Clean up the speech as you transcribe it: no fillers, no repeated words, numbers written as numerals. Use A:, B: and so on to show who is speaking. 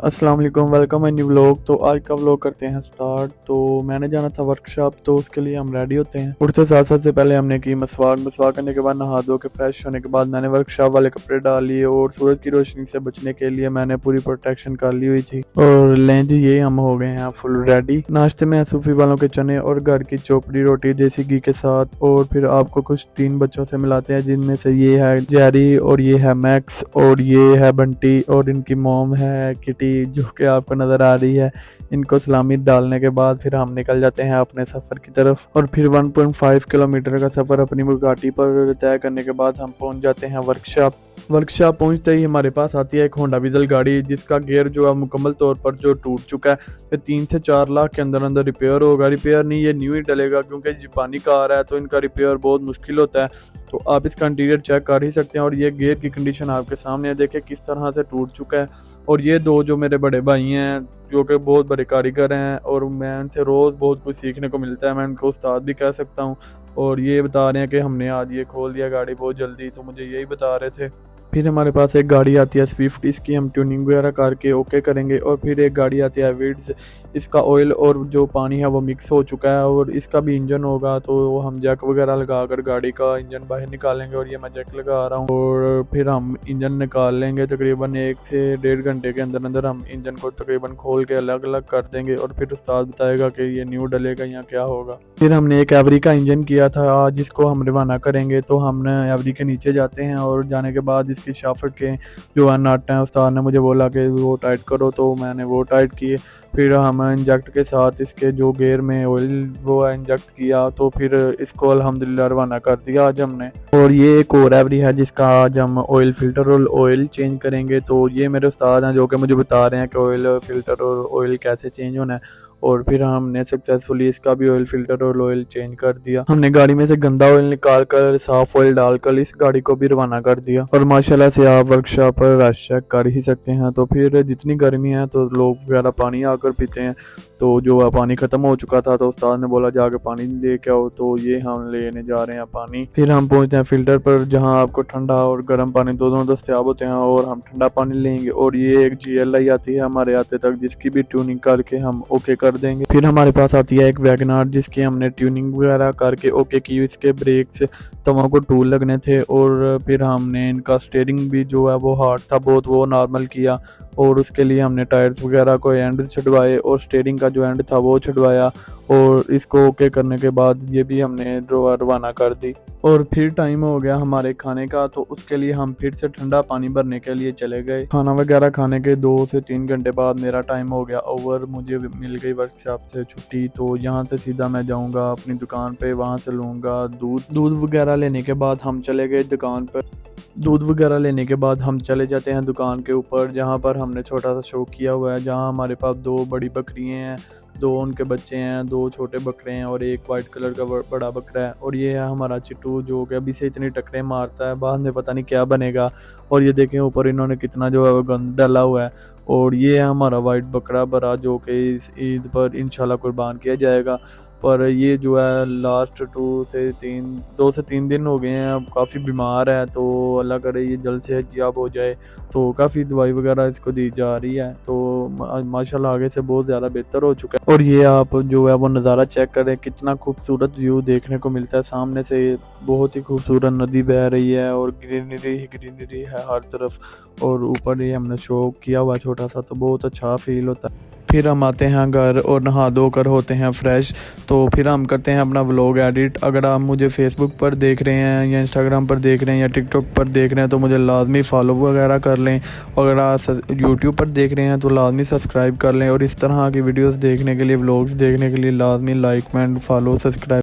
A: अस्सलाम वालेकुम, welcome new vlog. तो आज का व्लॉग करते हैं स्टार्ट। तो मैंने जाना था वर्कशॉप, तो उसके लिए हम रेडी होते हैं। उठते साथ साथ से पहले हमने की मसवाक करने के बाद नहा धो के फ्रेश होने के बाद मैंने वर्कशॉप वाले कपड़े डाल लिए और सूरज की रोशनी से बचने के लिए मैंने पूरी प्रोटेक्शन कर ली हुई थी। और लें जी, ये हम हो गए हैं फुल रेडी। नाश्ते में सूफी वालों के चने और घर की चोपड़ी रोटी देसी घी के साथ। और फिर आपको कुछ 3 बच्चों से मिलाते हैं, जिनमें से ये है जेरी और ये है मैक्स और ये है बंटी और इनकी मॉम है किटी, जो कि आपको नज़र आ रही है। इनको सलामी डालने के बाद फिर हम निकल जाते हैं अपने सफ़र की तरफ। और फिर 1.5 किलोमीटर का सफ़र अपनी बुगाटी पर तय करने के बाद हम पहुंच जाते हैं वर्कशॉप पहुंचते ही हमारे पास आती है एक होंडा विजल गाड़ी, जिसका गियर जो है मुकम्मल तौर पर जो टूट चुका है। ये 3 से 4 लाख के अंदर अंदर रिपेयर होगा। रिपेयर नहीं, ये न्यू ही डलेगा, क्योंकि जापानी कार है तो इनका रिपेयर बहुत मुश्किल होता है। तो आप इसका इंटीरियर चेक कर ही सकते हैं। और ये गियर की कंडीशन आपके सामने है, देखें किस तरह से टूट चुका है। और ये 2 जो मेरे बड़े भाई हैं, जो कि बहुत बड़े कारीगर हैं और मैं उनसे रोज़ बहुत कुछ सीखने को मिलता है, मैं उनको उस्ताद भी कह सकता हूँ। और ये बता रहे हैं कि हमने आज ये खोल दिया गाड़ी बहुत जल्दी, तो मुझे यही बता रहे थे। फिर हमारे पास एक गाड़ी आती है स्विफ्ट, इसकी हम ट्यूनिंग वगैरह करके ओके करेंगे। और फिर एक गाड़ी आती है विड्स, इसका ऑयल और जो पानी है वो मिक्स हो चुका है और इसका भी इंजन होगा, तो हम जैक वगैरह लगाकर गाड़ी का इंजन बाहर निकालेंगे। और ये मैं जैक लगा रहा हूँ। और फिर हम इंजन निकाल लेंगे। तकरीबन 1 से 1.5 घंटे के अंदर अंदर हम इंजन को तकरीबन खोल के अलग अलग कर देंगे। और फिर उस्ताद बताएगा कि ये न्यू डलेगा या क्या होगा। फिर हमने एक एवरी का इंजन किया था आज, जिसको हम रवाना करेंगे। तो हमने एवरी के नीचे जाते हैं और जाने के बाद इसकी शाफ्ट के जो है नट हैं, उस्ताद ने मुझे बोला कि वो टाइट करो, तो मैंने वो टाइट किए। फिर हम इंजेक्ट के साथ इसके जो गेयर में ऑयल वो इंजेक्ट किया, तो फिर इसको अल्हम्दुलिल्लाह रवाना कर दिया आज हमने। और ये एक और एवरी है जिसका आज हम ऑयल फिल्टर और ऑयल चेंज करेंगे। तो ये मेरे उस्ताद हैं जो कि मुझे बता रहे हैं कि ऑयल फिल्टर और ऑयल कैसे चेंज होना है। और फिर हमने सक्सेसफुली इसका भी ऑयल फिल्टर और ऑयल चेंज कर दिया। हमने गाड़ी में से गंदा ऑयल निकाल कर साफ ऑयल डालकर इस गाड़ी को भी रवाना कर दिया। और माशाल्लाह से आप वर्कशॉप पर रश चेक कर ही सकते हैं। तो फिर जितनी गर्मी है तो लोग वगैरह पानी आकर पीते हैं। तो जो है पानी ख़त्म हो चुका था, तो उस्ताद ने बोला जाके पानी लेके आओ, तो ये हम लेने जा रहे हैं पानी। फिर हम पहुंचते हैं फिल्टर पर, जहां आपको ठंडा और गर्म पानी दोनों दस्तयाब होते हैं। और हम ठंडा पानी लेंगे। और ये एक GLI आती है हमारे आते तक, जिसकी भी ट्यूनिंग करके हम ओके कर देंगे। फिर हमारे पास आती है एक वैगनार, जिसकी हमने ट्यूनिंग वगैरह करके ओके की। इसके ब्रेक्स तवा को टूल लगने थे। और फिर हमने इनका स्टीयरिंग भी जो है वो हार्ड था बहुत, वो नॉर्मल किया। और उसके लिए हमने टायर्स वगैरह को एंड छुड़वाए और स्टीयरिंग का जो एंड था वो छुड़वाया। और इसको ओके करने के बाद ये भी हमने रवाना कर दी। और फिर टाइम हो गया हमारे खाने का, तो उसके लिए हम फिर से ठंडा पानी भरने के लिए चले गए। खाना वगैरह खाने के 2 से 3 घंटे बाद मेरा टाइम हो गया ओवर, मुझे मिल गई वर्कशॉप से छुट्टी। तो यहाँ से सीधा मैं जाऊँगा अपनी दुकान पे, वहाँ से लूँगा दूध वगैरह। लेने के बाद हम चले गए दुकान पर। दूध वगैरह लेने के बाद हम चले जाते हैं दुकान के ऊपर, जहाँ पर हमने छोटा सा शो किया हुआ है, जहाँ हमारे पास 2 बड़ी बकरियाँ हैं, 2 उनके बच्चे हैं, 2 छोटे बकरे हैं और एक वाइट कलर का बड़ा बकरा है। और ये है हमारा चिट्टू, जो कि अभी से इतनी टकरे मारता है, बाद में पता नहीं क्या बनेगा। और ये देखें ऊपर इन्होंने कितना जो है वो गंद डाला हुआ है। और ये है हमारा वाइट बकरा बड़ा, जो कि इस ईद पर इंशाल्लाह कुर्बान किया जाएगा। पर ये जो है लास्ट 2 से 3 दिन हो गए हैं, अब काफ़ी बीमार है। तो अल्लाह करे ये जल्द से सेहतयाब हो जाए। तो काफ़ी दवाई वगैरह इसको दी जा रही है। तो माशाल्लाह आगे से बहुत ज़्यादा बेहतर हो चुका है। और ये आप जो है वो नज़ारा चेक करें, कितना खूबसूरत व्यू देखने को मिलता है सामने से। बहुत ही खूबसूरत नदी बह रही है और ग्रीनरी है हर तरफ। और ऊपर ये हमने शो किया हुआ छोटा सा, तो बहुत अच्छा फील होता है। फिर हम आते हैं घर और नहा धो कर होते हैं फ्रेश। तो फिर हम करते हैं अपना व्लॉग एडिट। अगर आप मुझे फेसबुक पर देख रहे हैं या इंस्टाग्राम पर देख रहे हैं या टिकटॉक पर देख रहे हैं, तो मुझे लाजमी फॉलो वगैरह कर लें। अगर आप यूट्यूब पर देख रहे हैं तो लाजमी सब्सक्राइब कर लें। और इस तरह की वीडियोस देखने के लिए, व्लॉग्स देखने के लिए लाजमी लाइक एंड फॉलो सब्सक्राइब